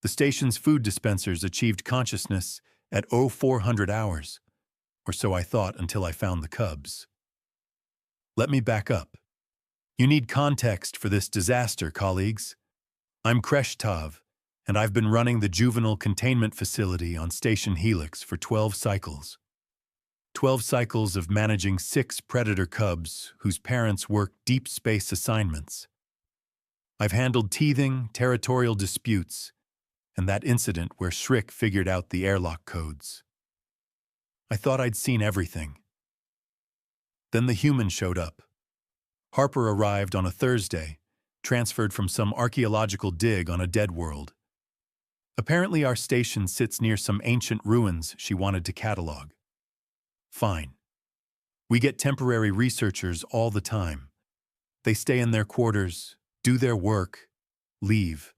The station's food dispensers achieved consciousness at 0400 hours, or so I thought until I found the cubs. Let me back up. You need context for this disaster, colleagues. I'm Krishtov, and I've been running the juvenile containment facility on Station Helix for 12 cycles. 12 cycles of managing 6 predator cubs whose parents work deep space assignments. I've handled teething, territorial disputes, and that incident where Shriek figured out the airlock codes. I thought I'd seen everything. Then the human showed up. Harper arrived on a Thursday, transferred from some archaeological dig on a dead world. Apparently our station sits near some ancient ruins she wanted to catalog. Fine. We get temporary researchers all the time. They stay in their quarters, do their work, leave.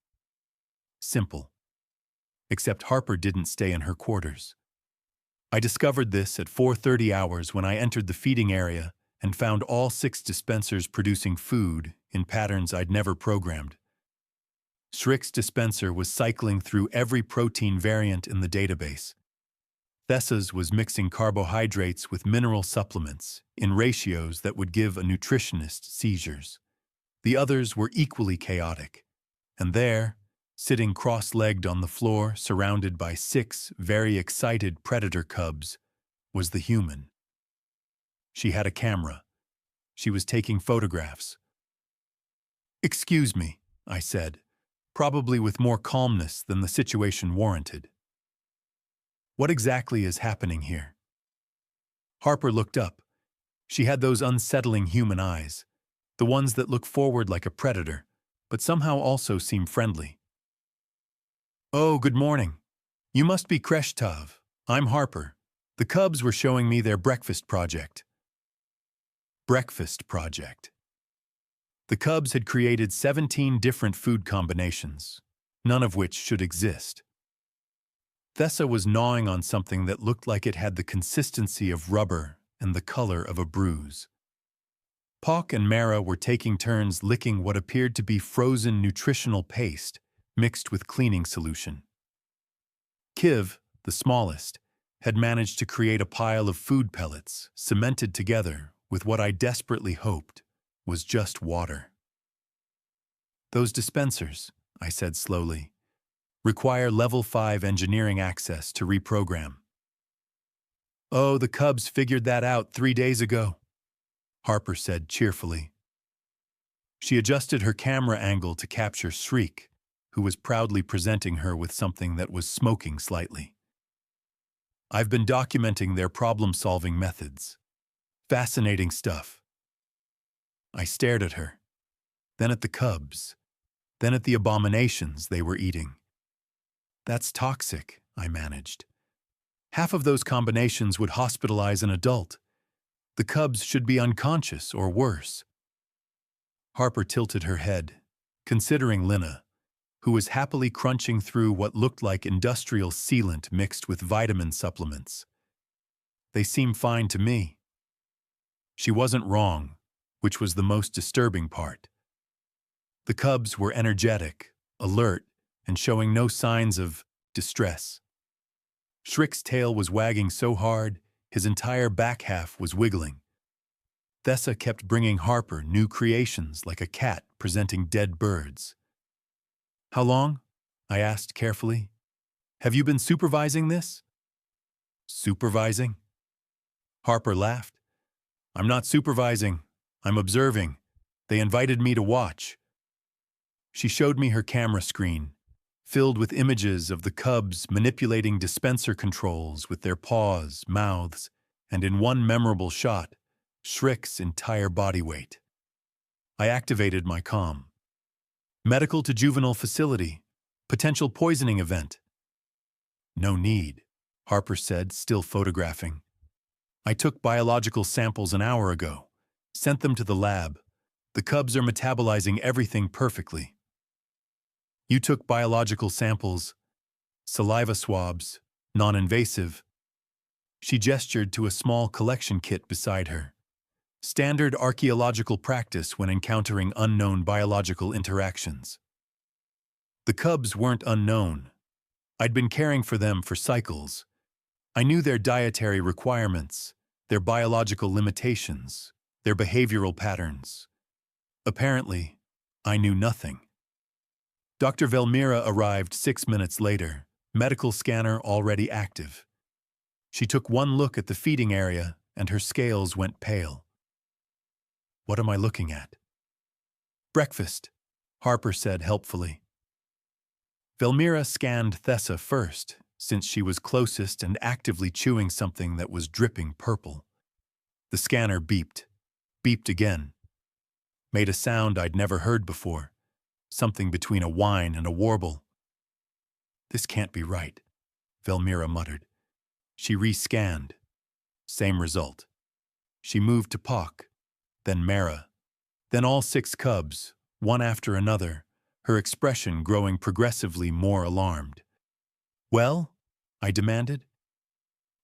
Simple. Except Harper didn't stay in her quarters. I discovered this at 4:30 hours when I entered the feeding area and found all 6 dispensers producing food in patterns I'd never programmed. Shriek's dispenser was cycling through every protein variant in the database. Thessa's was mixing carbohydrates with mineral supplements in ratios that would give a nutritionist seizures. The others were equally chaotic, and there, sitting cross-legged on the floor surrounded by 6 very excited predator cubs, was the human. She had a camera. She was taking photographs. "Excuse me," I said, probably with more calmness than the situation warranted. "What exactly is happening here?" Harper looked up. She had those unsettling human eyes, the ones that look forward like a predator, but somehow also seem friendly. "Oh, good morning. You must be Krishtov. I'm Harper. The cubs were showing me their breakfast project." Breakfast project. The cubs had created 17 different food combinations, none of which should exist. Thessa was gnawing on something that looked like it had the consistency of rubber and the color of a bruise. Pock and Mara were taking turns licking what appeared to be frozen nutritional paste mixed with cleaning solution. Kiv, the smallest, had managed to create a pile of food pellets cemented together with what I desperately hoped was just water. "Those dispensers," I said slowly, "require level 5 engineering access to reprogram." "Oh, the cubs figured that out 3 days ago," Harper said cheerfully. She adjusted her camera angle to capture Shriek, who was proudly presenting her with something that was smoking slightly. "I've been documenting their problem-solving methods. Fascinating stuff." I stared at her, then at the cubs, then at the abominations they were eating. "That's toxic," I managed. "Half of those combinations would hospitalize an adult. The cubs should be unconscious or worse." Harper tilted her head, considering Lina, who was happily crunching through what looked like industrial sealant mixed with vitamin supplements. "They seem fine to me." She wasn't wrong, which was the most disturbing part. The cubs were energetic, alert, and showing no signs of distress. Shriek's tail was wagging so hard, his entire back half was wiggling. Thessa kept bringing Harper new creations like a cat presenting dead birds. "How long?" I asked carefully. "Have you been supervising this?" "Supervising?" Harper laughed. "I'm not supervising. I'm observing. They invited me to watch." She showed me her camera screen, filled with images of the cubs manipulating dispenser controls with their paws, mouths, and in one memorable shot, Shriek's entire body weight. I activated my comm. "Medical to juvenile facility. Potential poisoning event." "No need," Harper said, still photographing. "I took biological samples an hour ago, sent them to the lab. The cubs are metabolizing everything perfectly." "You took biological samples, saliva swabs, non-invasive." She gestured to a small collection kit beside her. "Standard archaeological practice when encountering unknown biological interactions." The cubs weren't unknown, I'd been caring for them for cycles. I knew their dietary requirements, their biological limitations, their behavioral patterns. Apparently, I knew nothing. Dr. Velmira arrived 6 minutes later, medical scanner already active. She took one look at the feeding area and her scales went pale. What am I looking at? Breakfast, Harper said helpfully. Velmira scanned Thessa first, since she was closest and actively chewing something that was dripping purple. The scanner beeped again, made a sound I'd never heard before, something between a whine and a warble. This can't be right, Velmira muttered. She re-scanned. Same result. She moved to Pock, then Mara, then all 6 cubs, one after another, her expression growing progressively more alarmed. Well? I demanded.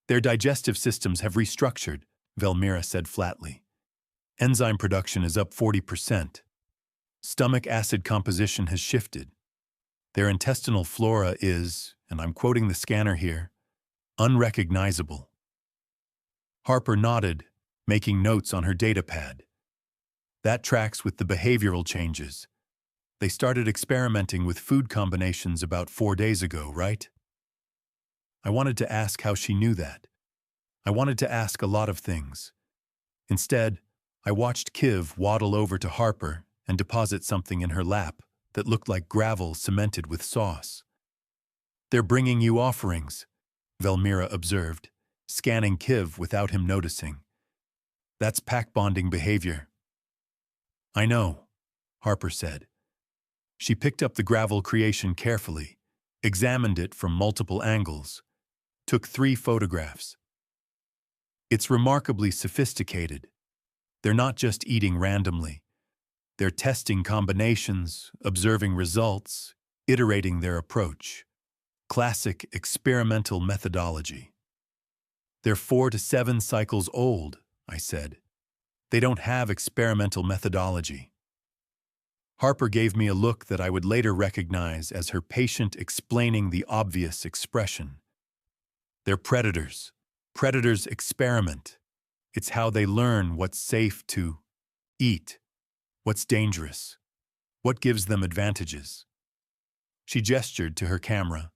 Their digestive systems have restructured, Velmira said flatly. Enzyme production is up 40%. Stomach acid composition has shifted. Their intestinal flora is, and I'm quoting the scanner here, unrecognizable. Harper nodded, making notes on her datapad. That tracks with the behavioral changes. They started experimenting with food combinations about 4 days ago, right? I wanted to ask how she knew that. I wanted to ask a lot of things. Instead, I watched Kiv waddle over to Harper and deposit something in her lap that looked like gravel cemented with sauce. They're bringing you offerings, Velmira observed, scanning Kiv without him noticing. That's pack-bonding behavior. I know, Harper said. She picked up the gravel creation carefully, examined it from multiple angles, took 3 photographs. It's remarkably sophisticated. They're not just eating randomly. They're testing combinations, observing results, iterating their approach. Classic experimental methodology. They're 4 to 7 cycles old, I said. They don't have experimental methodology. Harper gave me a look that I would later recognize as her patient explaining the obvious expression. They're predators. Predators experiment. It's how they learn what's safe to eat, what's dangerous, what gives them advantages. She gestured to her camera.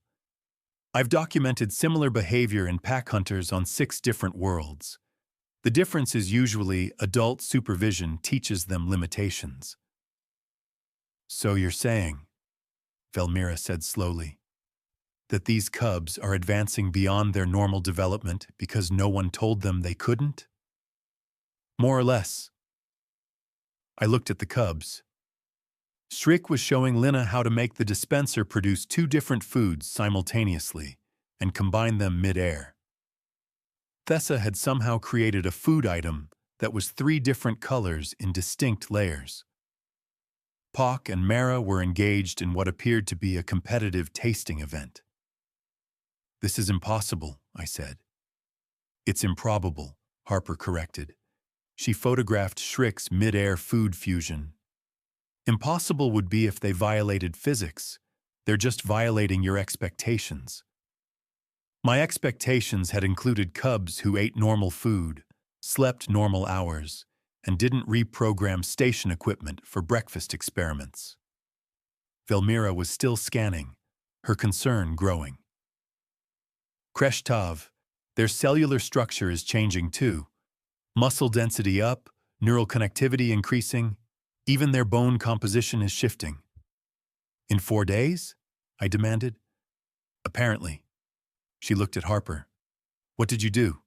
I've documented similar behavior in pack hunters on 6 different worlds. The difference is usually adult supervision teaches them limitations. So you're saying, Velmira said slowly, that these cubs are advancing beyond their normal development because no one told them they couldn't? More or less. I looked at the cubs. Shrik was showing Lina how to make the dispenser produce 2 different foods simultaneously and combine them mid-air. Thessa had somehow created a food item that was 3 different colors in distinct layers. Pock and Mara were engaged in what appeared to be a competitive tasting event. This is impossible, I said. It's improbable, Harper corrected. She photographed Shrik's mid-air food fusion. Impossible would be if they violated physics. They're just violating your expectations. My expectations had included cubs who ate normal food, slept normal hours, and didn't reprogram station equipment for breakfast experiments. Velmira was still scanning, her concern growing. Kreshtav, their cellular structure is changing too. Muscle density up, neural connectivity increasing, even their bone composition is shifting. In 4 days? I demanded. Apparently. She looked at Harper. What did you do?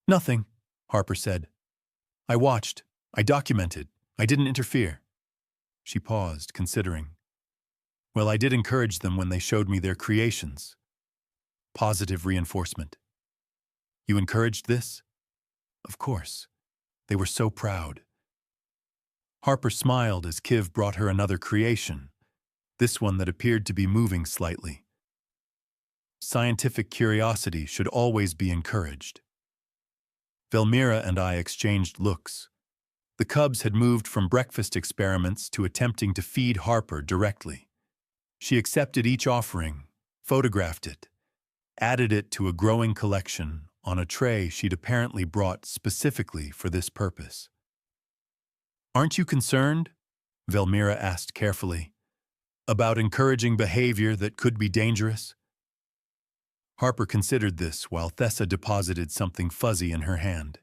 Nothing, Harper said. I watched. I documented. I didn't interfere. She paused, considering. Well, I did encourage them when they showed me their creations. Positive reinforcement. You encouraged this? Of course. They were so proud. Harper smiled as Kiv brought her another creation, this one that appeared to be moving slightly. Scientific curiosity should always be encouraged. Velmira and I exchanged looks. The cubs had moved from breakfast experiments to attempting to feed Harper directly. She accepted each offering, photographed it, added it to a growing collection on a tray she'd apparently brought specifically for this purpose. "Aren't you concerned?" Velmira asked carefully. "About encouraging behavior that could be dangerous?" Harper considered this while Thessa deposited something fuzzy in her hand.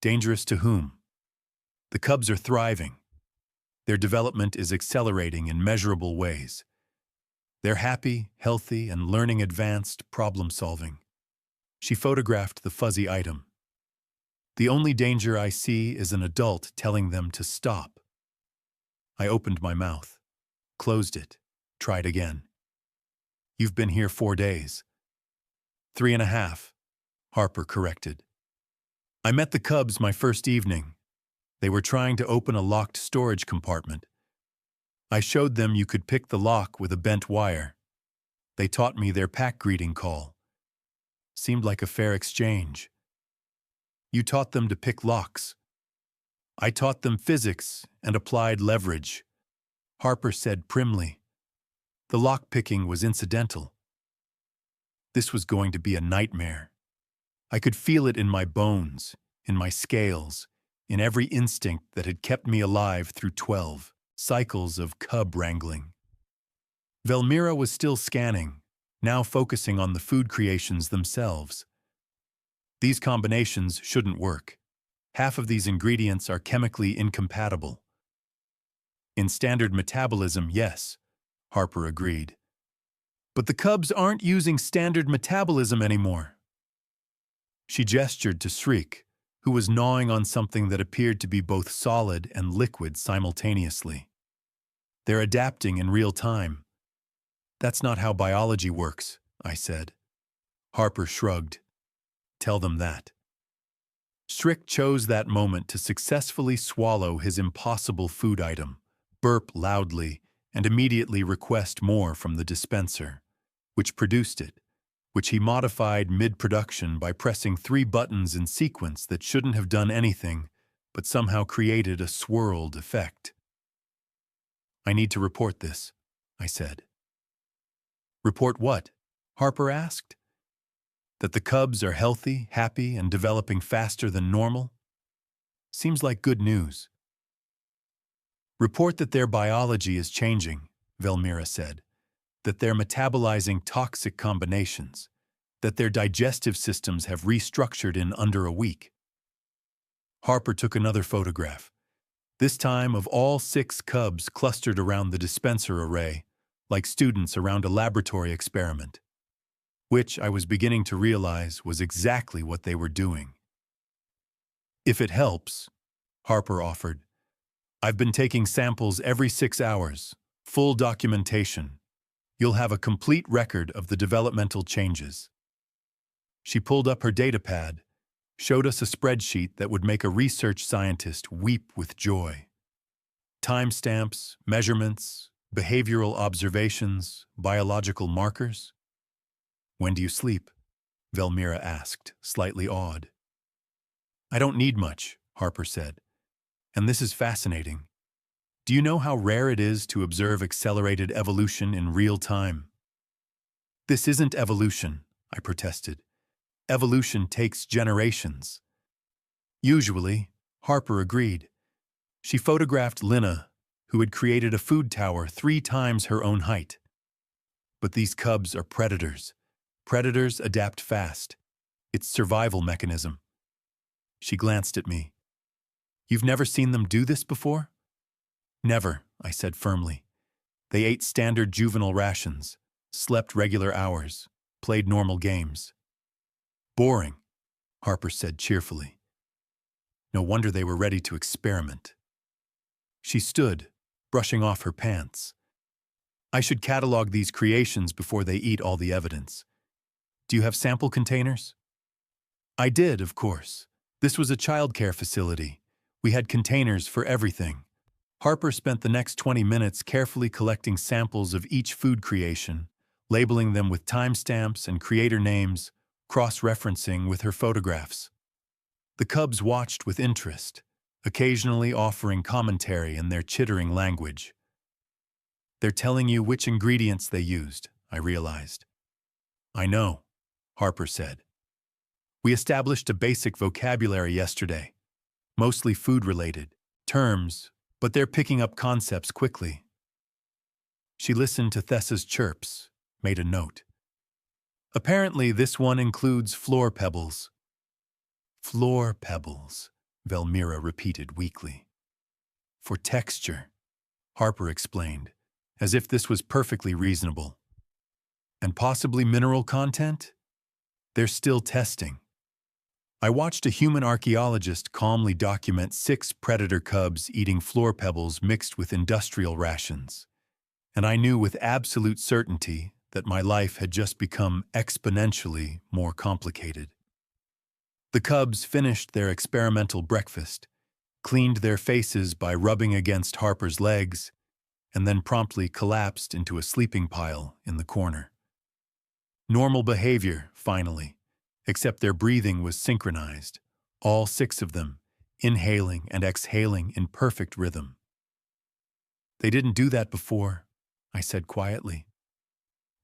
"Dangerous to whom?" "The cubs are thriving. Their development is accelerating in measurable ways. They're happy, healthy, and learning advanced problem-solving." She photographed the fuzzy item. "The only danger I see is an adult telling them to stop." I opened my mouth, closed it, tried again. "You've been here 4 days." 3.5, Harper corrected. "I met the cubs my first evening. They were trying to open a locked storage compartment. I showed them you could pick the lock with a bent wire. They taught me their pack greeting call. Seemed like a fair exchange." "You taught them to pick locks." "I taught them physics and applied leverage," Harper said primly. "The lock-picking was incidental." This was going to be a nightmare. I could feel it in my bones, in my scales, in every instinct that had kept me alive through 12 cycles of cub wrangling. Velmira was still scanning, now focusing on the food creations themselves. "These combinations shouldn't work. Half of these ingredients are chemically incompatible." "In standard metabolism, yes," Harper agreed. "But the cubs aren't using standard metabolism anymore." She gestured to Shriek, who was gnawing on something that appeared to be both solid and liquid simultaneously. "They're adapting in real time." "That's not how biology works," I said. Harper shrugged. "Tell them that." Shriek chose that moment to successfully swallow his impossible food item, burp loudly, and immediately request more from the dispenser, which produced it, which he modified mid-production by pressing 3 buttons in sequence that shouldn't have done anything, but somehow created a swirled effect. "I need to report this," I said. "Report what?" Harper asked. "That the cubs are healthy, happy, and developing faster than normal? Seems like good news." "Report that their biology is changing," Velmira said. "That they're metabolizing toxic combinations. That their digestive systems have restructured in under a week." Harper took another photograph, this time of all 6 cubs clustered around the dispenser array, like students around a laboratory experiment, which I was beginning to realize was exactly what they were doing. "If it helps," Harper offered, "I've been taking samples every 6 hours, full documentation. You'll have a complete record of the developmental changes." She pulled up her datapad, showed us a spreadsheet that would make a research scientist weep with joy. Timestamps, measurements, behavioral observations, biological markers. "When do you sleep?" Velmira asked, slightly awed. "I don't need much," Harper said. "And this is fascinating. Do you know how rare it is to observe accelerated evolution in real time?" "This isn't evolution," I protested. "Evolution takes generations." "Usually," Harper agreed. She photographed Lina, who had created a food tower 3 times her own height. "But these cubs are predators. Predators adapt fast. It's survival mechanism." She glanced at me. "You've never seen them do this before?" "Never," I said firmly. "They ate standard juvenile rations, slept regular hours, played normal games." "Boring," Harper said cheerfully. No wonder they were ready to experiment. She stood, brushing off her pants. "I should catalog these creations before they eat all the evidence. Do you have sample containers?" I did, of course. This was a childcare facility. We had containers for everything. Harper spent the next 20 minutes carefully collecting samples of each food creation, labeling them with timestamps and creator names, cross-referencing with her photographs. The cubs watched with interest, occasionally offering commentary in their chittering language. "They're telling you which ingredients they used," I realized. I know, Harper said. We established a basic vocabulary yesterday, mostly food-related, terms, but they're picking up concepts quickly. She listened to Thessa's chirps, made a note. Apparently, this one includes floor pebbles. Floor pebbles, Velmira repeated weakly. For texture, Harper explained, as if this was perfectly reasonable. And possibly mineral content? They're still testing. I watched a human archaeologist calmly document 6 predator cubs eating floor pebbles mixed with industrial rations, and I knew with absolute certainty that my life had just become exponentially more complicated. The cubs finished their experimental breakfast, cleaned their faces by rubbing against Harper's legs, and then promptly collapsed into a sleeping pile in the corner. Normal behavior, finally, except their breathing was synchronized, all 6 of them, inhaling and exhaling in perfect rhythm. They didn't do that before, I said quietly.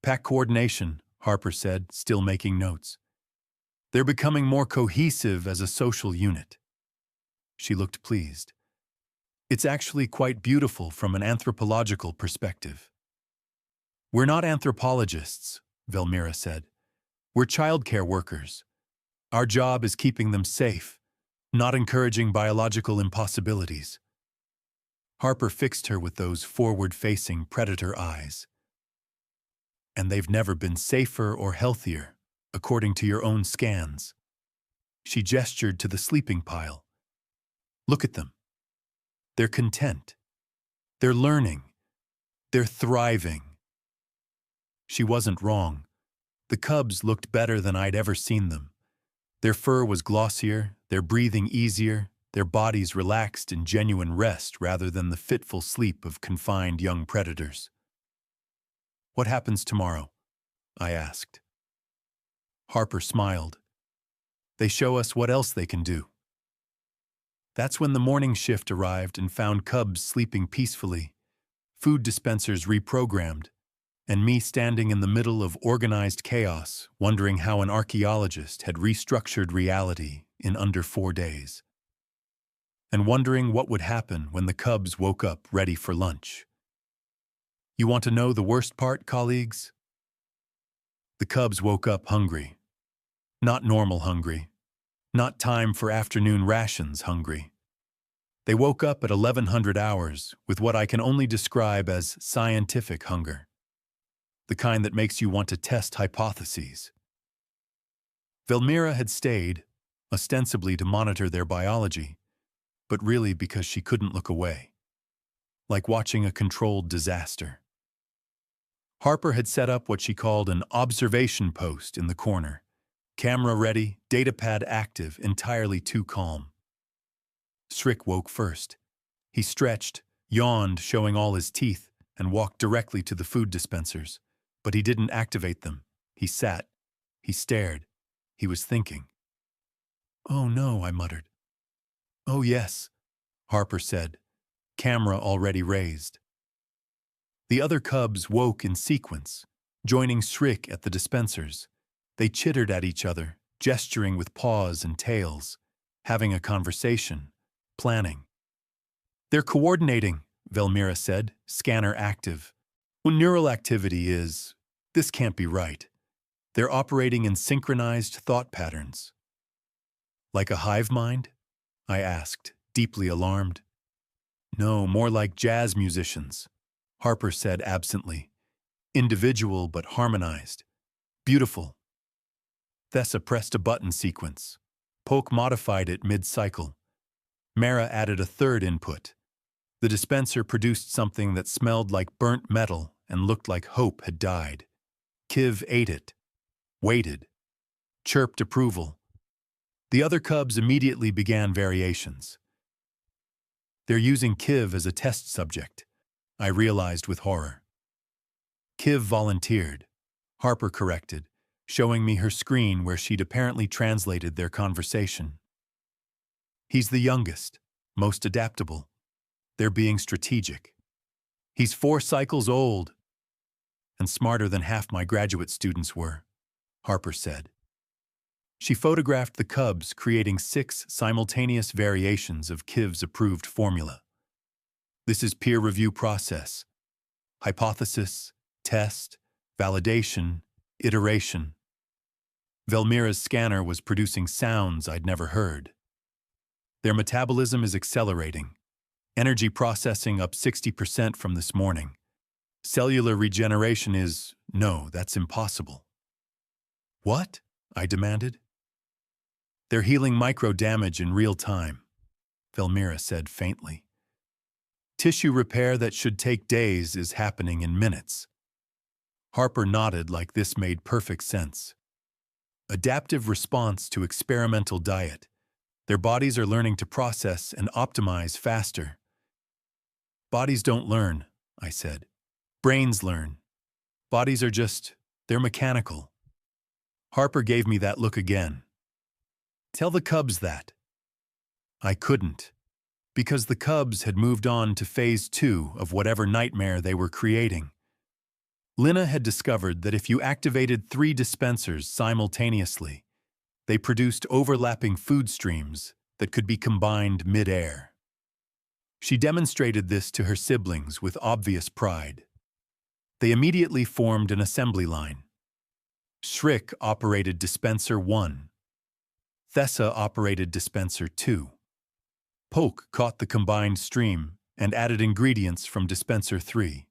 Pack coordination, Harper said, still making notes. They're becoming more cohesive as a social unit. She looked pleased. It's actually quite beautiful from an anthropological perspective. We're not anthropologists, Velmira said. We're childcare workers. Our job is keeping them safe, not encouraging biological impossibilities. Harper fixed her with those forward-facing predator eyes. And they've never been safer or healthier, according to your own scans. She gestured to the sleeping pile. Look at them. They're content. They're learning. They're thriving. She wasn't wrong. The cubs looked better than I'd ever seen them. Their fur was glossier, their breathing easier, their bodies relaxed in genuine rest rather than the fitful sleep of confined young predators. What happens tomorrow? I asked. Harper smiled. They show us what else they can do. That's when the morning shift arrived and found cubs sleeping peacefully, food dispensers reprogrammed, and me standing in the middle of organized chaos, wondering how an archaeologist had restructured reality in under 4 days. And wondering what would happen when the cubs woke up ready for lunch. You want to know the worst part, colleagues? The cubs woke up hungry. Not normal hungry. Not time for afternoon rations hungry. They woke up at 1100 hours with what I can only describe as scientific hunger. The kind that makes you want to test hypotheses. Velmira had stayed, ostensibly to monitor their biology, but really because she couldn't look away. Like watching a controlled disaster. Harper had set up what she called an observation post in the corner. Camera ready, datapad active, entirely too calm. Srick woke first. He stretched, yawned, showing all his teeth, and walked directly to the food dispensers. But he didn't activate them. He sat. He stared. He was thinking. Oh no, I muttered. Oh yes, Harper said, camera already raised. The other cubs woke in sequence, joining Srick at the dispensers. They chittered at each other, gesturing with paws and tails, having a conversation, planning. They're coordinating, Velmira said, scanner active. When neural activity is, this can't be right. They're operating in synchronized thought patterns. Like a hive mind? I asked, deeply alarmed. No, more like jazz musicians, Harper said absently. Individual but harmonized. Beautiful. Thessa pressed a button sequence. Polk modified it mid-cycle. Mara added a third input. The dispenser produced something that smelled like burnt metal and looked like hope had died. Kiv ate it. Waited. Chirped approval. The other cubs immediately began variations. They're using Kiv as a test subject, I realized with horror. Kiv volunteered. Harper corrected, showing me her screen where she'd apparently translated their conversation. He's the youngest, most adaptable. They're being strategic. He's 4 cycles old. and smarter than half my graduate students were, Harper said. She photographed the cubs creating 6 simultaneous variations of Kiv's approved formula. This is peer review process. Hypothesis, test, validation, iteration. Velmira's scanner was producing sounds I'd never heard. Their metabolism is accelerating. Energy processing up 60% from this morning. Cellular regeneration is, no, that's impossible. What? I demanded. They're healing micro-damage in real time, Velmira said faintly. Tissue repair that should take days is happening in minutes. Harper nodded like this made perfect sense. Adaptive response to experimental diet. Their bodies are learning to process and optimize faster. Bodies don't learn, I said. Brains learn. Bodies are they're mechanical. Harper gave me that look again. Tell the cubs that. I couldn't, because the cubs had moved on to phase 2 of whatever nightmare they were creating. Lina had discovered that if you activated 3 dispensers simultaneously, they produced overlapping food streams that could be combined mid-air. She demonstrated this to her siblings with obvious pride. They immediately formed an assembly line. Shriek operated dispenser 1. Thessa operated dispenser 2. Poke caught the combined stream and added ingredients from dispenser 3.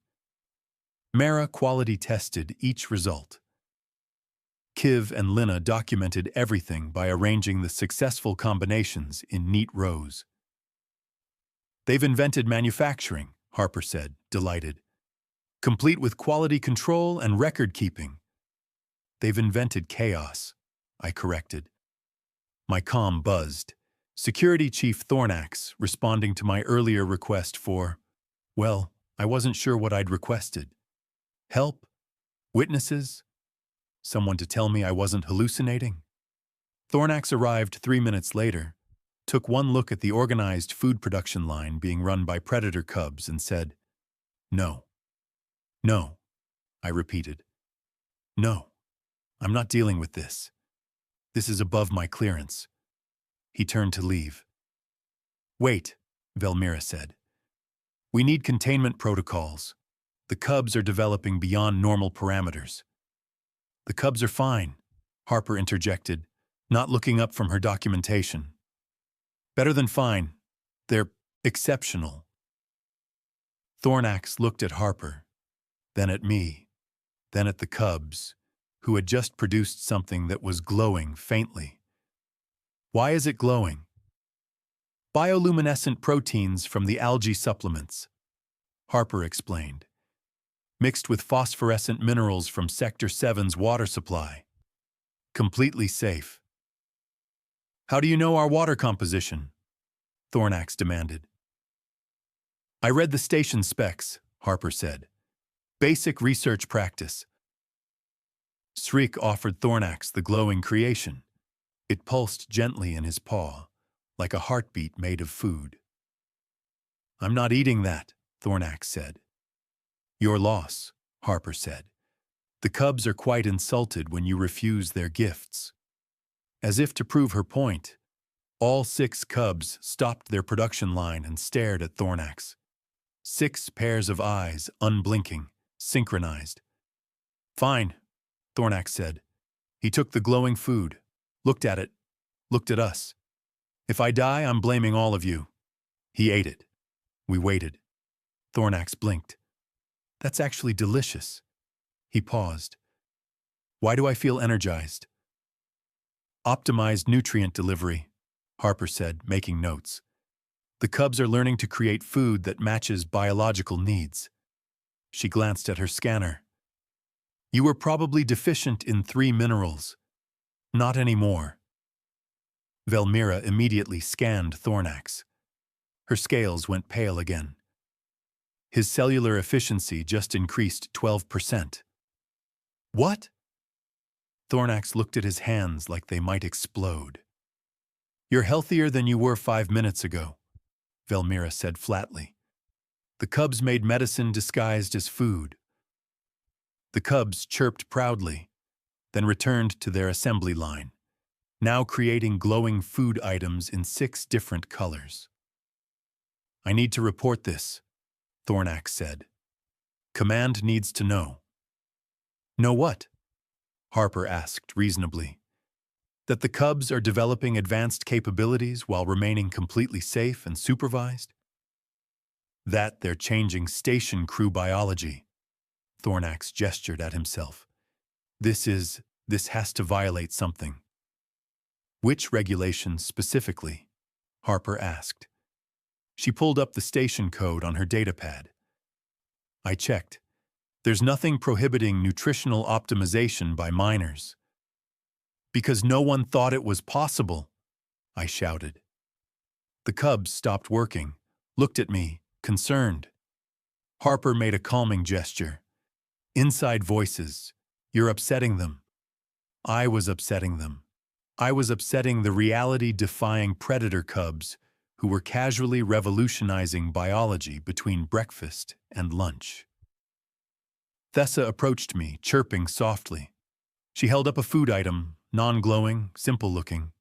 Mara quality tested each result. Kiv and Lina documented everything by arranging the successful combinations in neat rows. They've invented manufacturing, Harper said, delighted. Complete with quality control and record-keeping. They've invented chaos, I corrected. My comm buzzed. Security Chief Thornax responding to my earlier request for, well, I wasn't sure what I'd requested. Help? Witnesses? Someone to tell me I wasn't hallucinating? Thornax arrived 3 minutes later, took one look at the organized food production line being run by predator cubs and said, No. No, I repeated. No, I'm not dealing with this. This is above my clearance. He turned to leave. Wait, Velmira said. We need containment protocols. The cubs are developing beyond normal parameters. The cubs are fine, Harper interjected, not looking up from her documentation. Better than fine. They're exceptional. Thornax looked at Harper, then at me, then at the cubs, who had just produced something that was glowing faintly. Why is it glowing? Bioluminescent proteins from the algae supplements, Harper explained, mixed with phosphorescent minerals from Sector 7's water supply. Completely safe. How do you know our water composition? Thornax demanded. I read the station specs, Harper said. Basic research practice. Shriek offered Thornax the glowing creation. It pulsed gently in his paw, like a heartbeat made of food. I'm not eating that, Thornax said. Your loss, Harper said. The cubs are quite insulted when you refuse their gifts. As if to prove her point, all 6 cubs stopped their production line and stared at Thornax. 6 pairs of eyes, unblinking, synchronized. Fine, Thornax said. He took the glowing food, looked at it, looked at us. If I die, I'm blaming all of you. He ate it. We waited. Thornax blinked. That's actually delicious. He paused. Why do I feel energized? Optimized nutrient delivery, Harper said, making notes. The cubs are learning to create food that matches biological needs. She glanced at her scanner. You were probably deficient in 3 minerals. Not anymore. Velmira immediately scanned Thornax. Her scales went pale again. His cellular efficiency just increased 12%. What? Thornax looked at his hands like they might explode. You're healthier than you were 5 minutes ago, Velmira said flatly. The cubs made medicine disguised as food. The cubs chirped proudly, then returned to their assembly line, now creating glowing food items in 6 different colors. "I need to report this," Thornax said. "Command needs to know." "Know what?" Harper asked reasonably. "That the cubs are developing advanced capabilities while remaining completely safe and supervised? That they're changing station crew biology." Thornax gestured at himself. This has to violate something." "Which regulations specifically?" Harper asked. She pulled up the station code on her datapad. I checked. "There's nothing prohibiting nutritional optimization by miners." "Because no one thought it was possible," I shouted. The cubs stopped working, looked at me, concerned. Harper made a calming gesture. "Inside voices. You're upsetting them." I was upsetting them. I was upsetting the reality-defying predator cubs who were casually revolutionizing biology between breakfast and lunch. Thessa approached me, chirping softly. She held up a food item, non-glowing, simple-looking.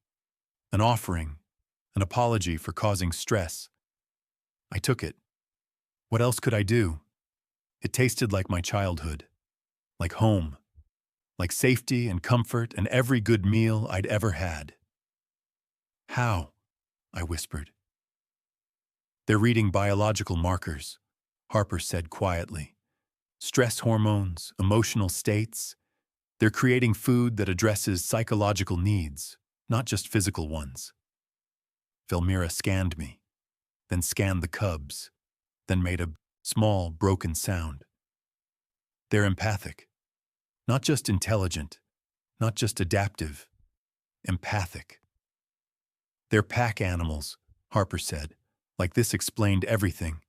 An offering, an apology for causing stress. I took it. What else could I do? It tasted like my childhood, like home, like safety and comfort and every good meal I'd ever had. "How?" I whispered. "They're reading biological markers," Harper said quietly. "Stress hormones, emotional states. They're creating food that addresses psychological needs, not just physical ones." Velmira scanned me, then scanned the cubs, then made a small, broken sound. "They're empathic. Not just intelligent, not just adaptive, empathic." "They're pack animals," Harper said, like this explained everything.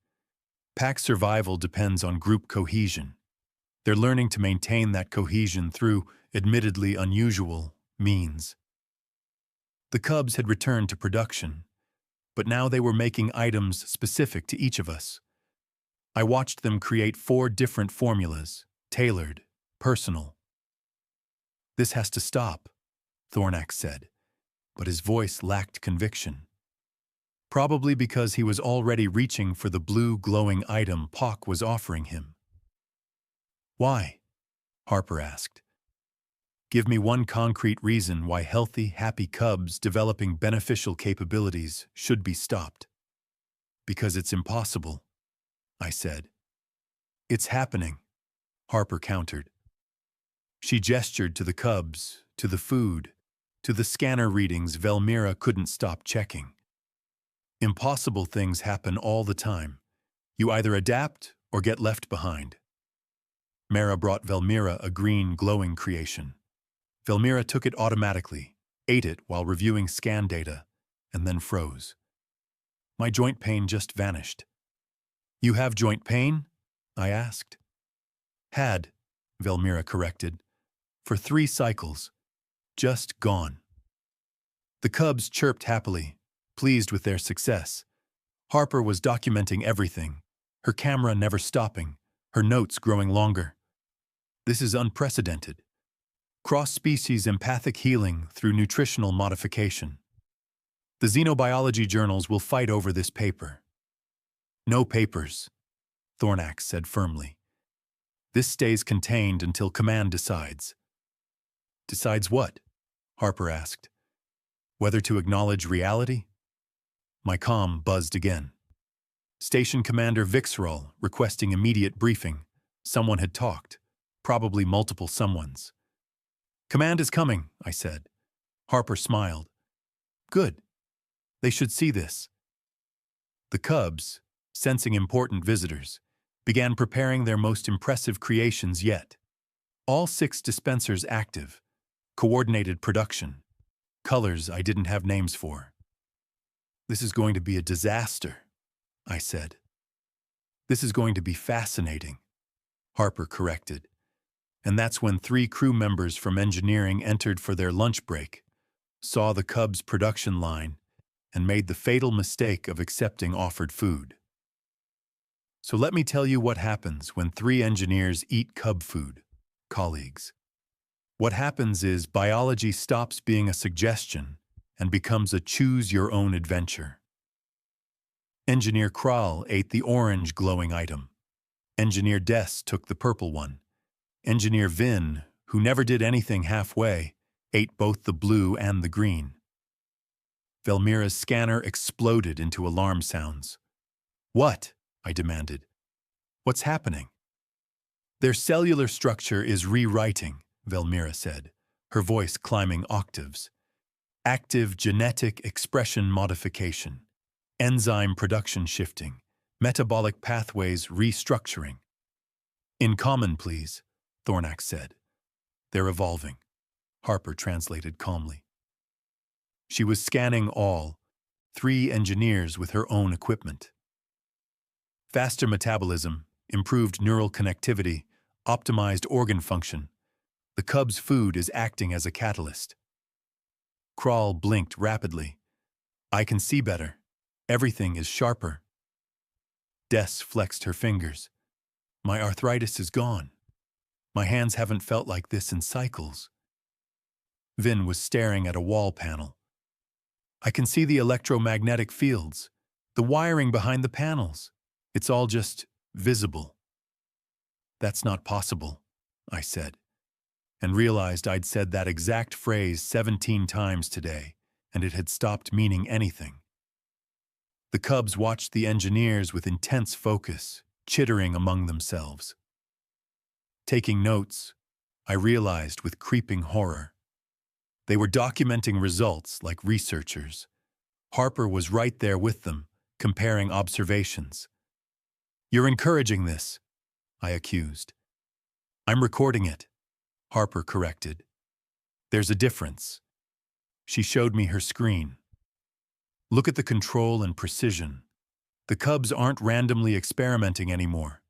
"Pack survival depends on group cohesion. They're learning to maintain that cohesion through admittedly unusual means." The cubs had returned to production, but now they were making items specific to each of us. I watched them create 4 different formulas, tailored, personal. "This has to stop," Thornax said, but his voice lacked conviction. Probably because he was already reaching for the blue glowing item Pock was offering him. "Why?" Harper asked. "Give me one concrete reason why healthy, happy cubs developing beneficial capabilities should be stopped." "Because it's impossible," I said. "It's happening," Harper countered. She gestured to the cubs, to the food, to the scanner readings Velmira couldn't stop checking. "Impossible things happen all the time. You either adapt or get left behind." Mara brought Velmira a green, glowing creation. Velmira took it automatically, ate it while reviewing scan data, and then froze. My joint pain just vanished. "You have joint pain?" I asked. "Had," Velmira corrected. "For 3 cycles. Just gone." The cubs chirped happily, pleased with their success. Harper was documenting everything, her camera never stopping, her notes growing longer. "This is unprecedented. Cross-species empathic healing through nutritional modification. The xenobiology journals will fight over this paper." "No papers," Thornax said firmly. "This stays contained until command decides." "Decides what?" Harper asked. "Whether to acknowledge reality?" My comm buzzed again. Station Commander Vixrol requesting immediate briefing. Someone had talked, probably multiple someones. "Command is coming," I said. Harper smiled. "Good. They should see this." The cubs, sensing important visitors, began preparing their most impressive creations yet. All 6 dispensers active, coordinated production, colors I didn't have names for. "This is going to be a disaster," I said. "This is going to be fascinating," Harper corrected. And that's when 3 crew members from engineering entered for their lunch break, saw the Cubs' production line, and made the fatal mistake of accepting offered food. So let me tell you what happens when 3 engineers eat cub food, colleagues. What happens is biology stops being a suggestion and becomes a choose-your-own-adventure. Engineer Kral ate the orange glowing item. Engineer Des took the purple one. Engineer Vin, who never did anything halfway, ate both the blue and the green. Velmira's scanner exploded into alarm sounds. "What?" I demanded. "What's happening?" "Their cellular structure is rewriting," Velmira said, her voice climbing octaves. "Active genetic expression modification, enzyme production shifting, metabolic pathways restructuring." "In common, please," Thornax said. "They're evolving," Harper translated calmly. She was scanning all, 3 engineers with her own equipment. Faster metabolism, improved neural connectivity, optimized organ function. The cub's food is acting as a catalyst. Kral blinked rapidly. "I can see better. Everything is sharper." Des flexed her fingers. "My arthritis is gone. My hands haven't felt like this in cycles." Vin was staring at a wall panel. "I can see the electromagnetic fields, the wiring behind the panels. It's all just visible." "That's not possible," I said, and realized I'd said that exact phrase 17 times today, and it had stopped meaning anything. The cubs watched the engineers with intense focus, chittering among themselves. Taking notes, I realized with creeping horror. They were documenting results like researchers. Harper was right there with them, comparing observations. "You're encouraging this," I accused. "I'm recording it," Harper corrected. "There's a difference." She showed me her screen. "Look at the control and precision. The cubs aren't randomly experimenting anymore.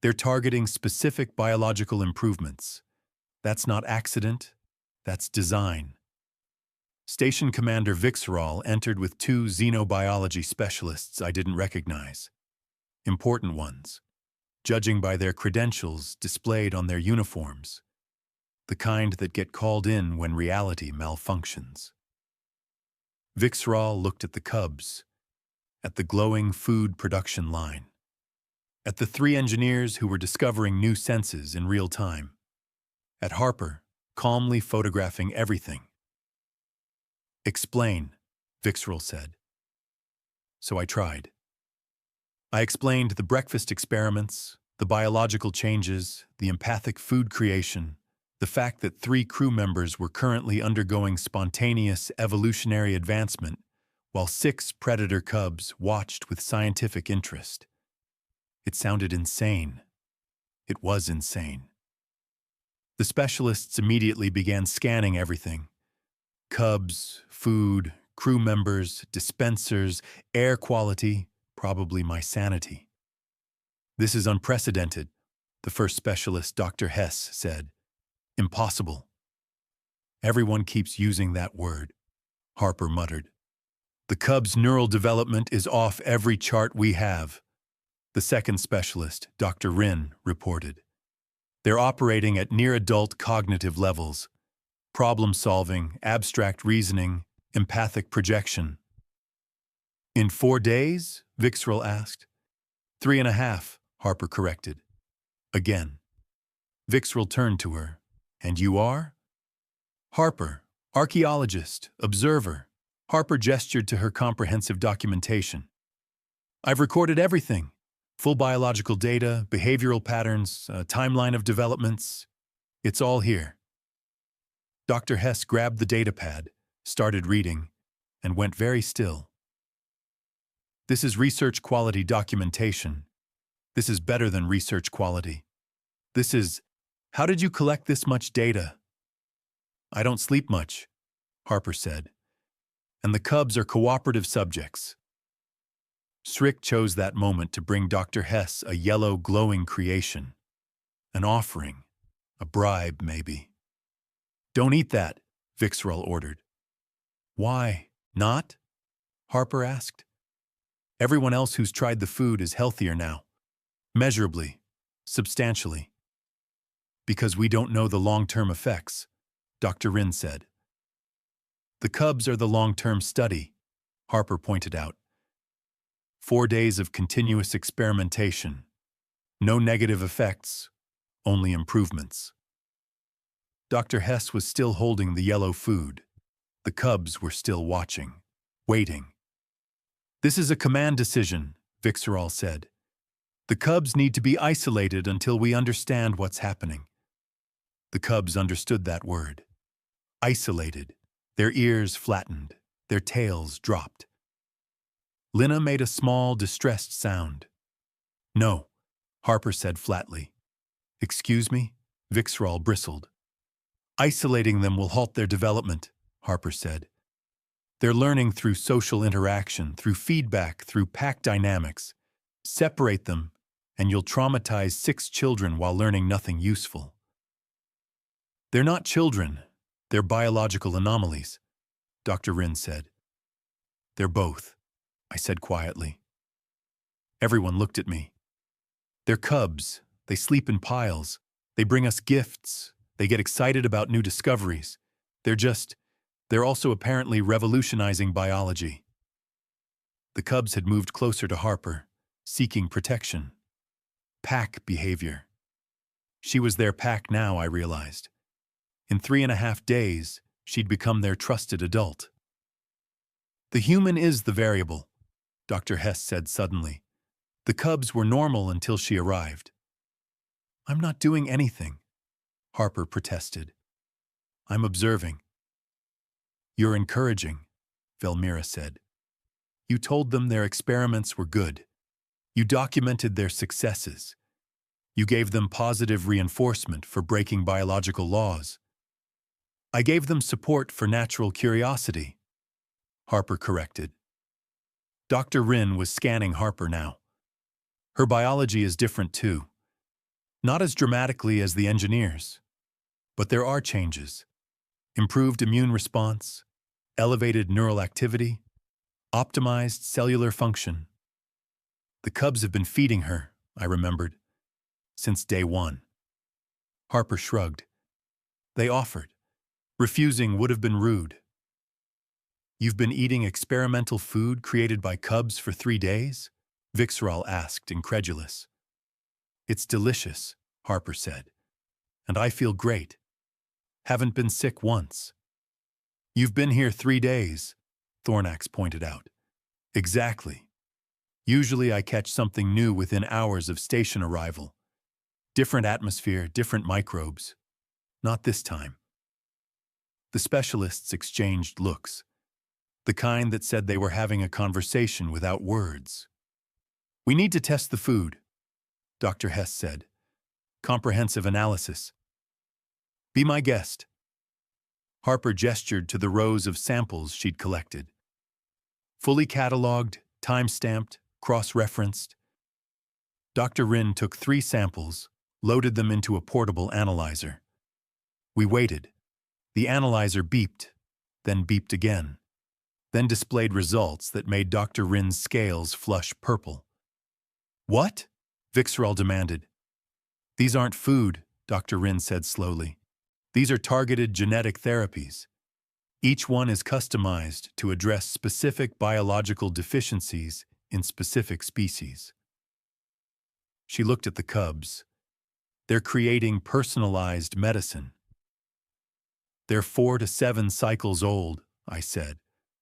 They're targeting specific biological improvements. That's not accident, that's design." Station Commander Vixral entered with 2 xenobiology specialists I didn't recognize. Important ones, judging by their credentials displayed on their uniforms. The kind that get called in when reality malfunctions. Vixral looked at the cubs, at the glowing food production line, at the 3 engineers who were discovering new senses in real time, at Harper, calmly photographing everything. "Explain," Vixral said. So I tried. I explained the breakfast experiments, the biological changes, the empathic food creation, the fact that 3 crew members were currently undergoing spontaneous evolutionary advancement, while 6 predator cubs watched with scientific interest. It sounded insane. It was insane. The specialists immediately began scanning everything. Cubs, food, crew members, dispensers, air quality, probably my sanity. "This is unprecedented," the first specialist, Dr. Hess, said. "Impossible." "Everyone keeps using that word," Harper muttered. "The cub's neural development is off every chart we have," the second specialist, Dr. Rin, reported. "They're operating at near-adult cognitive levels. Problem-solving, abstract reasoning, empathic projection." "In 4 days?" Vixral asked. 3.5, Harper corrected. Again. Vixral turned to her. "And you are?" "Harper, archaeologist, observer." Harper gestured to her comprehensive documentation. "I've recorded everything. Full biological data, behavioral patterns, a timeline of developments. It's all here." Dr. Hess grabbed the datapad, started reading, and went very still. "This is research quality documentation. This is better than research quality. This is, how did you collect this much data?" "I don't sleep much," Harper said. "And the cubs are cooperative subjects." Srick chose that moment to bring Dr. Hess a yellow glowing creation. An offering. A bribe, maybe. "Don't eat that," Vixral ordered. "Why not?" Harper asked. "Everyone else who's tried the food is healthier now. Measurably. Substantially." Because we don't know the long-term effects, Dr. Rinn said. The cubs are the long-term study, Harper pointed out. 4 days of continuous experimentation. No negative effects, only improvements. Dr. Hess was still holding the yellow food. The cubs were still watching, waiting. This is a command decision, Vixerall said. The cubs need to be isolated until we understand what's happening. The cubs understood that word. Isolated. Their ears flattened. Their tails dropped. Lina made a small, distressed sound. No, Harper said flatly. Excuse me? Vixerall bristled. Isolating them will halt their development, Harper said. They're learning through social interaction, through feedback, through pack dynamics. Separate them, and you'll traumatize 6 children while learning nothing useful. They're not children. They're biological anomalies, Dr. Rinn said. They're both, I said quietly. Everyone looked at me. They're cubs. They sleep in piles. They bring us gifts. They get excited about new discoveries. They're also apparently revolutionizing biology. The cubs had moved closer to Harper, seeking protection. Pack behavior. She was their pack now, I realized. In 3.5 days, she'd become their trusted adult. The human is the variable, Dr. Hess said suddenly. The cubs were normal until she arrived. I'm not doing anything, Harper protested. I'm observing. You're encouraging, Velmira said. You told them their experiments were good. You documented their successes. You gave them positive reinforcement for breaking biological laws. I gave them support for natural curiosity, Harper corrected. Dr. Rinn was scanning Harper now. Her biology is different too. Not as dramatically as the engineers. But there are changes. Improved immune response, elevated neural activity, optimized cellular function. The cubs have been feeding her, I remembered, since day 1. Harper shrugged. They offered. Refusing would have been rude. You've been eating experimental food created by cubs for 3 days? Vixerall asked, incredulous. It's delicious, Harper said. And I feel great. Haven't been sick once. You've been here 3 days, Thornax pointed out. Exactly. Usually I catch something new within hours of station arrival. Different atmosphere, different microbes. Not this time. The specialists exchanged looks, the kind that said they were having a conversation without words. We need to test the food, Dr. Hess said. Comprehensive analysis. Be my guest. Harper gestured to the rows of samples she'd collected. Fully cataloged, time-stamped, cross-referenced. Dr. Rinn took 3 samples, loaded them into a portable analyzer. We waited. The analyzer beeped, then beeped again, then displayed results that made Dr. Rinn's scales flush purple. What? Vixerall demanded. These aren't food, Dr. Rinn said slowly. These are targeted genetic therapies. Each one is customized to address specific biological deficiencies in specific species. She looked at the cubs. They're creating personalized medicine. They're 4 to 7 cycles old, I said,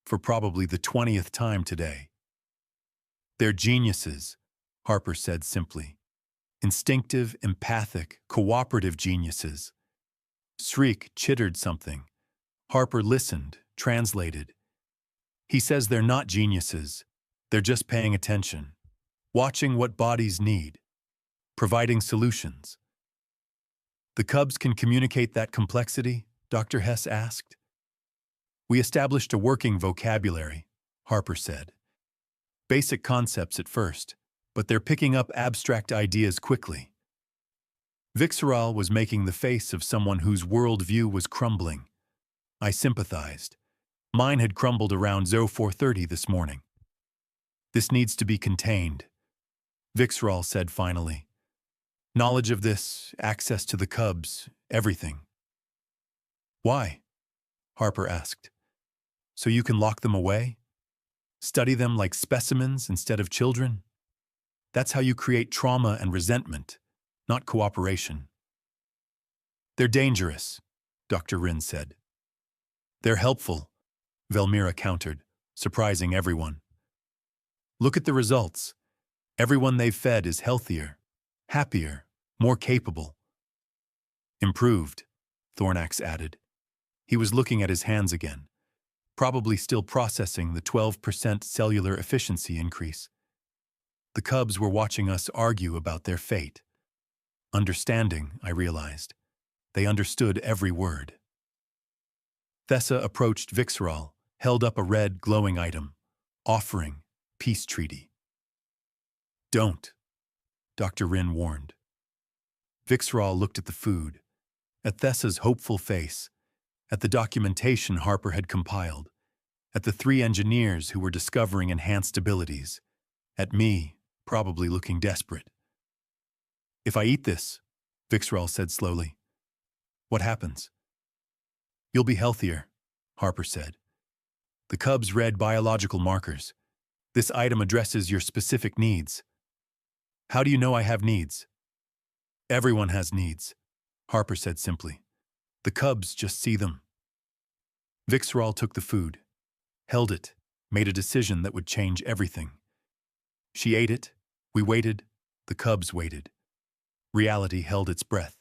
for probably the 20th time today. They're geniuses, Harper said simply. Instinctive, empathic, cooperative geniuses. Shriek chittered something. Harper listened, translated. He says they're not geniuses. They're just paying attention, watching what bodies need, providing solutions. The cubs can communicate that complexity? Dr. Hess asked. We established a working vocabulary, Harper said. Basic concepts at first, but they're picking up abstract ideas quickly. Vixerall was making the face of someone whose worldview was crumbling. I sympathized. Mine had crumbled around 0430 this morning. This needs to be contained, Vixerall said finally. Knowledge of this, access to the cubs, everything. Why? Harper asked. So you can lock them away? Study them like specimens instead of children? That's how you create trauma and resentment, not cooperation. They're dangerous, Dr. Rin said. They're helpful, Velmira countered, surprising everyone. Look at the results. Everyone they've fed is healthier, happier, more capable. Improved, Thornax added. He was looking at his hands again, probably still processing the 12% cellular efficiency increase. The cubs were watching us argue about their fate. Understanding, I realized. They understood every word. Thessa approached Vixral, held up a red, glowing item, offering peace treaty. Don't, Dr. Rin warned. Vixral looked at the food, at Thessa's hopeful face, at the documentation Harper had compiled, at the 3 engineers who were discovering enhanced abilities, at me, probably looking desperate. If I eat this, Vixral said slowly, what happens? You'll be healthier, Harper said. The cubs read biological markers. This item addresses your specific needs. How do you know I have needs? Everyone has needs, Harper said simply. The cubs just see them. Vixral took the food, held it, made a decision that would change everything. She ate it, we waited, the cubs waited. Reality held its breath.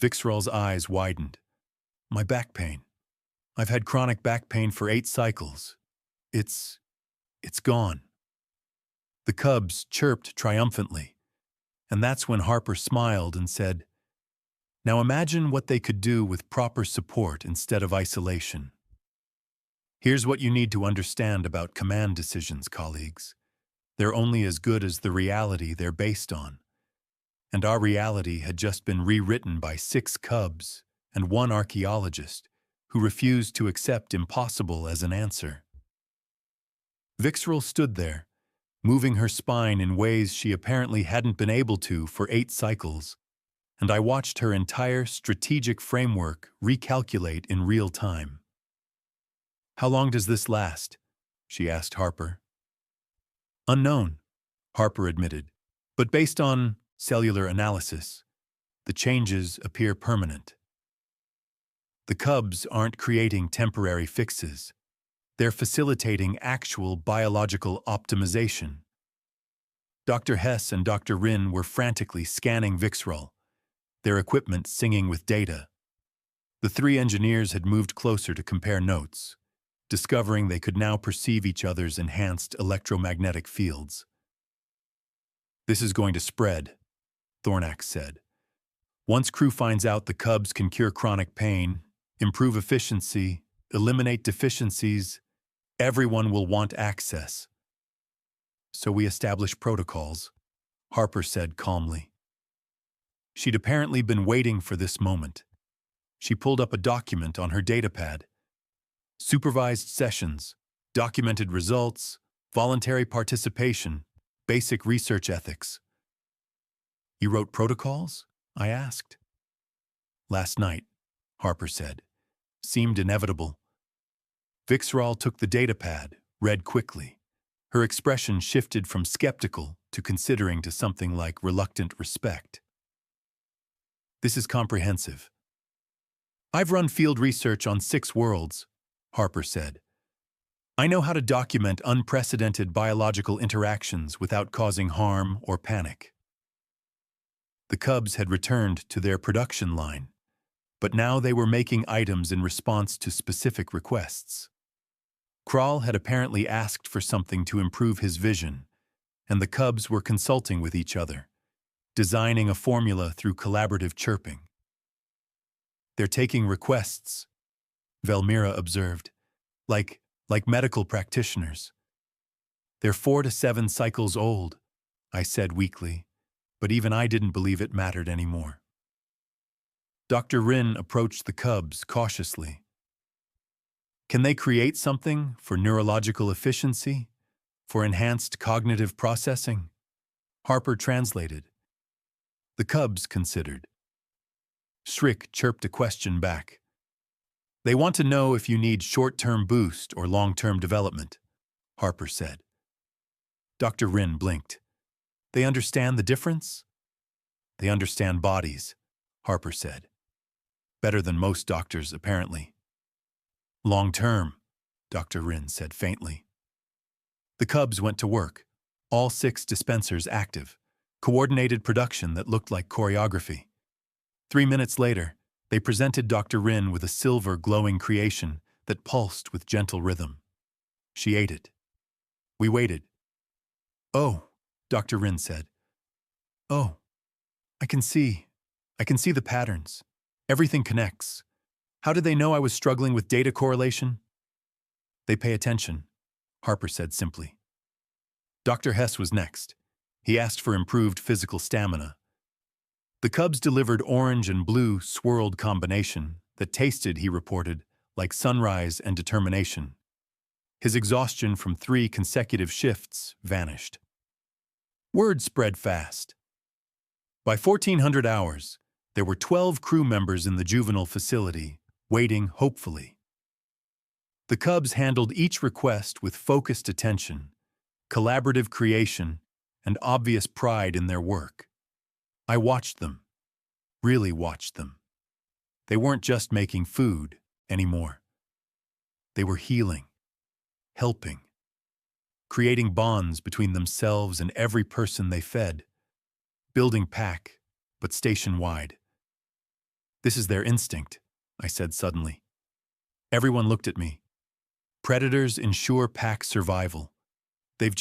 Vixral's eyes widened. My back pain. I've had chronic back pain for 8 cycles. It's gone. The cubs chirped triumphantly, and that's when Harper smiled and said, now imagine what they could do with proper support instead of isolation. Here's what you need to understand about command decisions, colleagues. They're only as good as the reality they're based on. And our reality had just been rewritten by 6 cubs and 1 archaeologist who refused to accept impossible as an answer. Vixral stood there, moving her spine in ways she apparently hadn't been able to for 8 cycles, and I watched her entire strategic framework recalculate in real time. How long does this last? She asked Harper. Unknown, Harper admitted, but based on cellular analysis, the changes appear permanent. The cubs aren't creating temporary fixes. They're facilitating actual biological optimization. Dr. Hess and Dr. Rin were frantically scanning Vixral, their equipment singing with data. The 3 engineers had moved closer to compare notes, discovering they could now perceive each other's enhanced electromagnetic fields. This is going to spread, Thornax said. Once crew finds out the cubs can cure chronic pain, improve efficiency, eliminate deficiencies, everyone will want access. So we establish protocols, Harper said calmly. She'd apparently been waiting for this moment. She pulled up a document on her datapad. Supervised sessions, documented results, voluntary participation, basic research ethics. You wrote protocols? I asked. Last night, Harper said. Seemed inevitable. Vixral took the datapad, read quickly. Her expression shifted from skeptical to considering to something like reluctant respect. This is comprehensive. I've run field research on 6 worlds, Harper said. I know how to document unprecedented biological interactions without causing harm or panic. The cubs had returned to their production line, but now they were making items in response to specific requests. Kral had apparently asked for something to improve his vision, and the cubs were consulting with each other, designing a formula through collaborative chirping. They're taking requests, Velmira observed, like medical practitioners. They're 4 to 7 cycles old, I said weakly, but even I didn't believe it mattered anymore. Dr. Rin approached the cubs cautiously. Can they create something for neurological efficiency? For enhanced cognitive processing? Harper translated. The cubs considered. Shriek chirped a question back. They want to know if you need short-term boost or long-term development, Harper said. Dr. Rin blinked. They understand the difference? They understand bodies, Harper said. Better than most doctors, apparently. Long-term, Dr. Rin said faintly. The cubs went to work, all 6 dispensers active, coordinated production that looked like choreography. 3 minutes later, they presented Dr. Rin with a silver glowing creation that pulsed with gentle rhythm. She ate it. We waited. Oh, Dr. Rin said. Oh, I can see the patterns. Everything connects. How did they know I was struggling with data correlation? They pay attention, Harper said simply. Dr. Hess was next. He asked for improved physical stamina. The cubs delivered orange and blue swirled combination that tasted, he reported, like sunrise and determination. His exhaustion from 3 consecutive shifts vanished. Word spread fast. By 1400 hours, there were 12 crew members in the juvenile facility, waiting hopefully. The cubs handled each request with focused attention, collaborative creation, and obvious pride in their work. I watched them, really watched them. They weren't just making food anymore. They were healing, helping, creating bonds between themselves and every person they fed, building pack, but station-wide. This is their instinct, I said suddenly. Everyone looked at me. Predators ensure pack survival. They've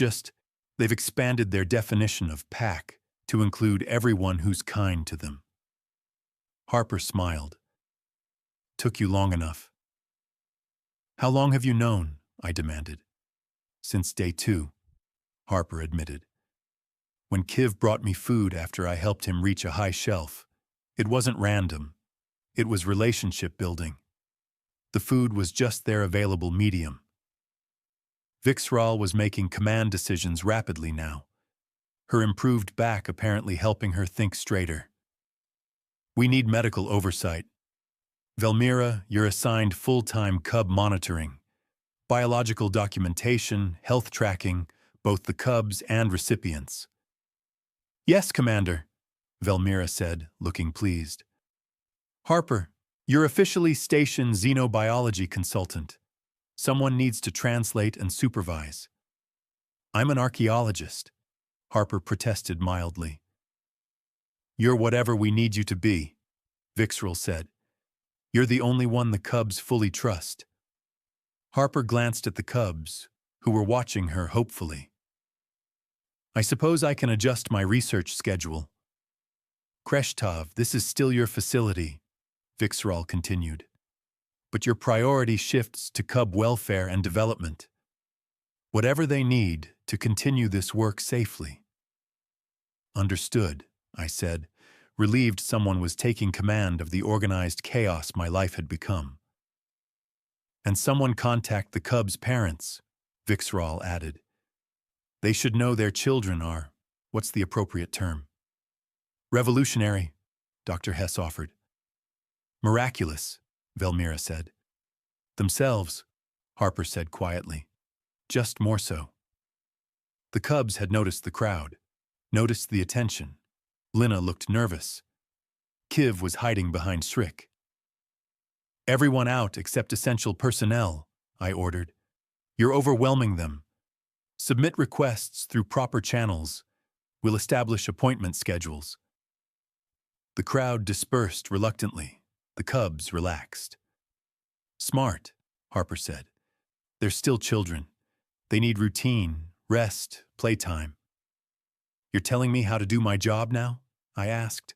expanded their definition of pack to include everyone who's kind to them. Harper smiled. Took you long enough. How long have you known? I demanded. Since day 2, Harper admitted. When Kiv brought me food after I helped him reach a high shelf, it wasn't random. It was relationship building. The food was just their available medium. Vixral was making command decisions rapidly now, her improved back apparently helping her think straighter. We need medical oversight. Velmira, you're assigned full-time cub monitoring, biological documentation, health tracking, both the cubs and recipients. Yes, Commander, Velmira said, looking pleased. Harper, you're officially station xenobiology consultant. Someone needs to translate and supervise. I'm an archaeologist, Harper protested mildly. You're whatever we need you to be, Vixral said. You're the only one the cubs fully trust. Harper glanced at the cubs, who were watching her hopefully. I suppose I can adjust my research schedule. Kreshtov, this is still your facility, Vixral continued. But your priority shifts to cub welfare and development. Whatever they need to continue this work safely. Understood, I said, relieved someone was taking command of the organized chaos my life had become. And someone contact the cubs' parents, Vixral added. They should know their children are, what's the appropriate term? Revolutionary, Dr. Hess offered. Miraculous, Velmira said. Themselves, Harper said quietly. Just more so. The cubs had noticed the crowd, noticed the attention. Lina looked nervous. Kiv was hiding behind Shriek. Everyone out except essential personnel, I ordered. You're overwhelming them. Submit requests through proper channels. We'll establish appointment schedules. The crowd dispersed reluctantly. The cubs relaxed. Smart, Harper said. They're still children. They need routine, rest, playtime. You're telling me how to do my job now? I asked.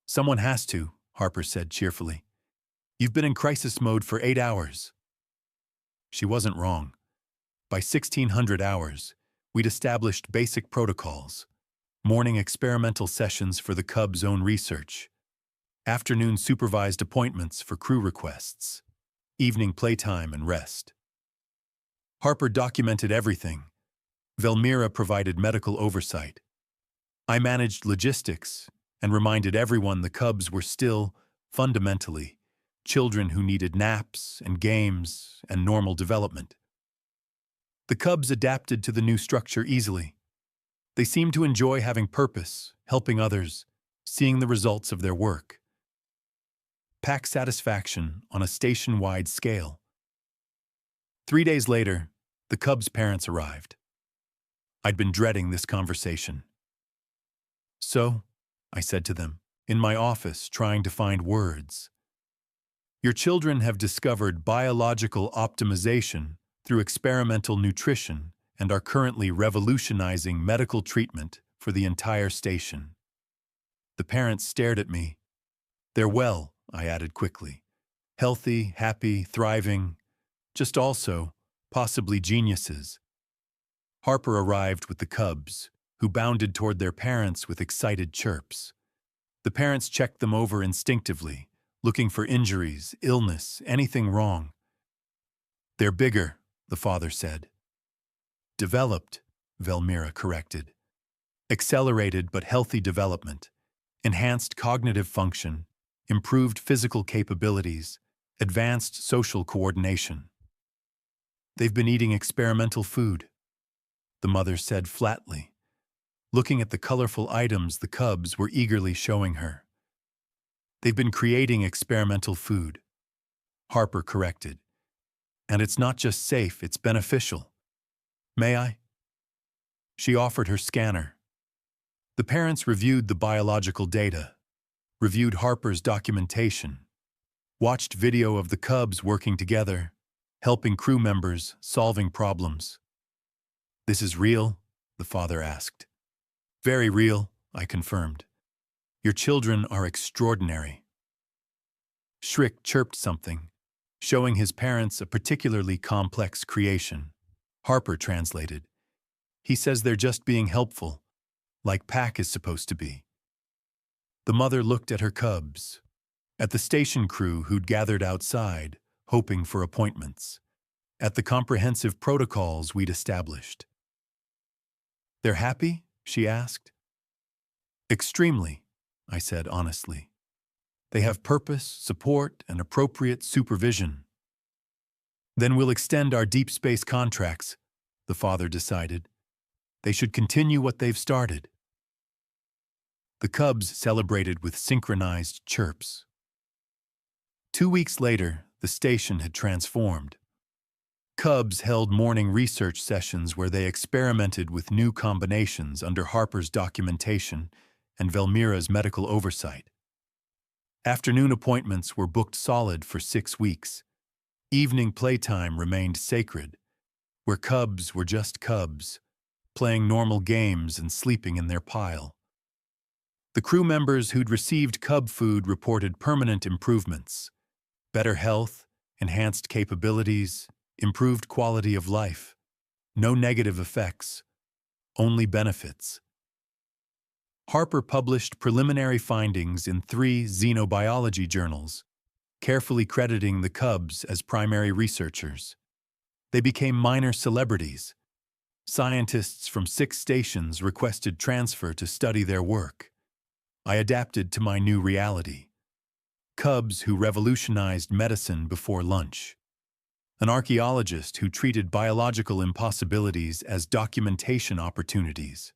Someone has to, Harper said cheerfully. You've been in crisis mode for 8 hours. She wasn't wrong. By 1600 hours, we'd established basic protocols. Morning experimental sessions for the cubs' own research. Afternoon supervised appointments for crew requests. Evening playtime and rest. Harper documented everything. Velmira provided medical oversight. I managed logistics, and reminded everyone the cubs were still, fundamentally, children who needed naps and games and normal development. The cubs adapted to the new structure easily. They seemed to enjoy having purpose, helping others, seeing the results of their work. Pack satisfaction on a station-wide scale. 3 days later, the cubs' parents arrived. I'd been dreading this conversation. "So," I said to them, in my office trying to find words, "your children have discovered biological optimization through experimental nutrition and are currently revolutionizing medical treatment for the entire station." The parents stared at me. "They're well," I added quickly. "Healthy, happy, thriving, just also, possibly geniuses." Harper arrived with the cubs, who bounded toward their parents with excited chirps. The parents checked them over instinctively, looking for injuries, illness, anything wrong. "They're bigger," the father said. "Developed," Velmira corrected. "Accelerated but healthy development, enhanced cognitive function, improved physical capabilities, advanced social coordination. They've been eating experimental food," the mother said flatly, looking at the colorful items the cubs were eagerly showing her. "They've been creating experimental food," Harper corrected. "And it's not just safe, it's beneficial. May I?" She offered her scanner. The parents reviewed the biological data, reviewed Harper's documentation, watched video of the cubs working together, helping crew members, solving problems. "This is real?" the father asked. "Very real," I confirmed. "Your children are extraordinary." Shriek chirped something, showing his parents a particularly complex creation. Harper translated. "He says they're just being helpful, like Pack is supposed to be." The mother looked at her cubs, at the station crew who'd gathered outside, hoping for appointments, at the comprehensive protocols we'd established. "They're happy?" she asked. "Extremely," I said honestly. "They have purpose, support, and appropriate supervision." "Then we'll extend our deep space contracts," the father decided. "They should continue what they've started." The cubs celebrated with synchronized chirps. 2 weeks later, the station had transformed. Cubs held morning research sessions where they experimented with new combinations under Harper's documentation and Velmira's medical oversight. Afternoon appointments were booked solid for 6 weeks. Evening playtime remained sacred, where cubs were just cubs, playing normal games and sleeping in their pile. The crew members who'd received cub food reported permanent improvements: better health, enhanced capabilities, improved quality of life. No negative effects, only benefits. Harper published preliminary findings in 3 xenobiology journals, carefully crediting the cubs as primary researchers. They became minor celebrities. Scientists from 6 stations requested transfer to study their work. I adapted to my new reality. Cubs who revolutionized medicine before lunch. An archaeologist who treated biological impossibilities as documentation opportunities.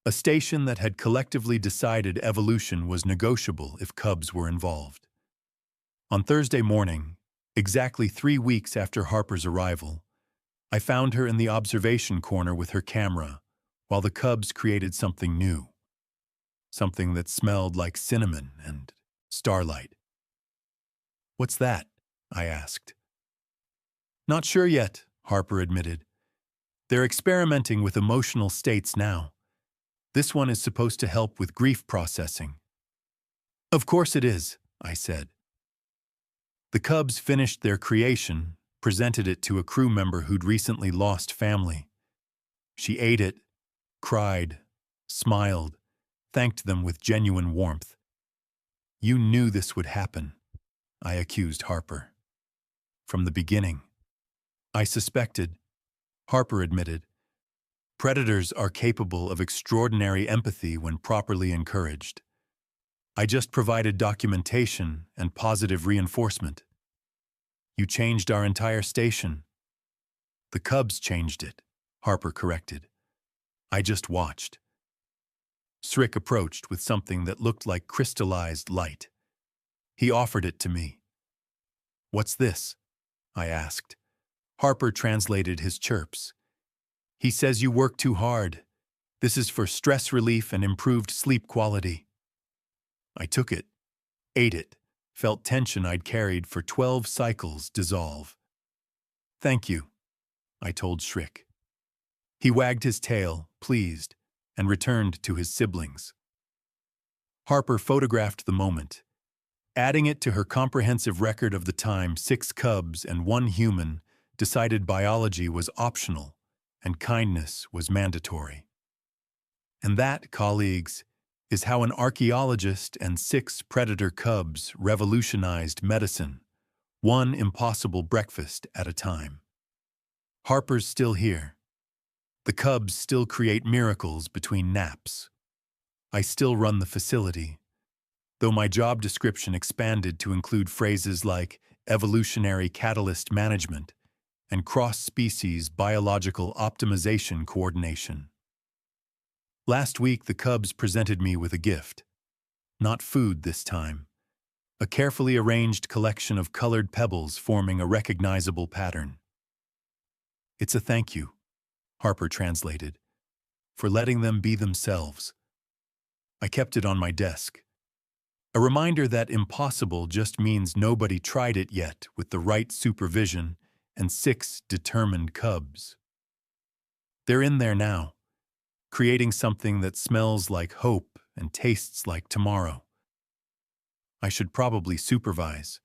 A station that had collectively decided evolution was negotiable if cubs were involved. On Thursday morning, exactly 3 weeks after Harper's arrival, I found her in the observation corner with her camera, while the cubs created something new. Something that smelled like cinnamon and starlight. "What's that?" I asked. "Not sure yet," Harper admitted. "They're experimenting with emotional states now. This one is supposed to help with grief processing." "Of course it is," I said. The cubs finished their creation, presented it to a crew member who'd recently lost family. She ate it, cried, smiled, thanked them with genuine warmth. "You knew this would happen," I accused Harper. "From the beginning." "I suspected," Harper admitted. "Predators are capable of extraordinary empathy when properly encouraged. I just provided documentation and positive reinforcement. You changed our entire station. The Cubs changed it, Harper corrected. I just watched. Srick approached with something that looked like crystallized light. He offered it to me. What's this? I asked. Harper translated his chirps. He says you work too hard. This is for stress relief and improved sleep quality. I took it, ate it, felt tension I'd carried for 12 cycles dissolve. Thank you, I told Srick. He wagged his tail, pleased, and returned to his siblings. Harper photographed the moment, adding it to her comprehensive record of the time 6 cubs and 1 human decided biology was optional and kindness was mandatory. And that, colleagues, is how an archaeologist and 6 predator cubs revolutionized medicine, 1 impossible breakfast at a time. Harper's still here. The cubs still create miracles between naps. I still run the facility, though my job description expanded to include phrases like evolutionary catalyst management and cross-species biological optimization coordination. Last week, the Cubs presented me with a gift. Not food this time. A carefully arranged collection of colored pebbles forming a recognizable pattern. It's a thank you, Harper translated, for letting them be themselves. I kept it on my desk. A reminder that impossible just means nobody tried it yet with the right supervision and 6 determined cubs. They're in there now, creating something that smells like hope and tastes like tomorrow. I should probably supervise,